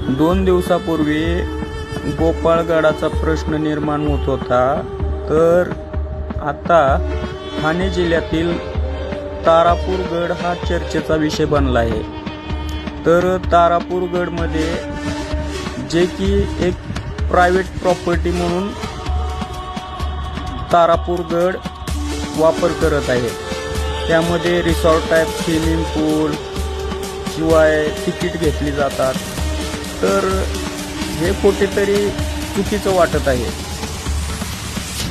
2 दिवसापूर्वी गोपाळगडाचा प्रश्न निर्माण होत होता, तर आता ठाणे जिल्ह्यातील तारापूर गड हा चर्चेचा विषय बनला आहे। तर तारापूर गडमध्ये जे की एक प्रायव्हेट प्रॉपर्टी म्हणून तारापूर गड वापर करत आहे। त्यामध्ये रिसॉर्ट टाईप स्विमिंग पूल शिवाय तिकीट घेतली जातात। तर हे कुठेतरी चुकीचं वाटत आहे।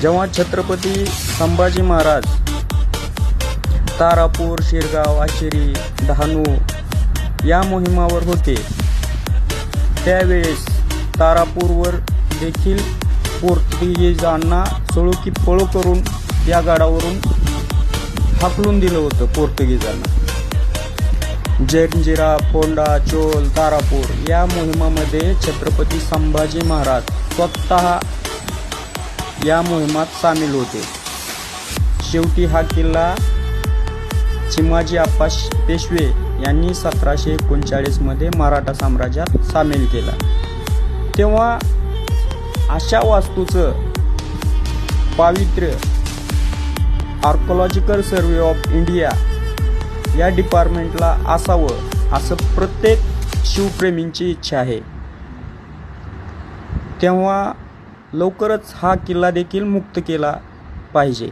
जेव्हा छत्रपती संभाजी महाराज तारापूर, शिरगाव, आशेरी, डहाणू या मोहिमावर होते, त्यावेळेस तारापूरवर देखील पोर्तुगीजांना सळो की पळो करून या गडावरून हाकलून दिलं होतं पोर्तुगीजांना। जंजिरा, फोंडा, चोल, तारापूर या मोहिमामध्ये छत्रपती संभाजी महाराज स्वतः या मोहिमात सामील होते। शेवटी हा किल्ला चिमाजी आप्पा पेशवे यांनी 1739 मध्ये मराठा साम्राज्यात सामील केला। तेव्हा अशा वास्तूचं पावित्र्य आर्किओलॉजिकल सर्वे ऑफ इंडिया या डिपार्टमेंटला असावं असं प्रत्येक शिवप्रेमींची इच्छा आहे। तेव्हा लवकरच हा किल्ला देखील मुक्त केला पाहिजे।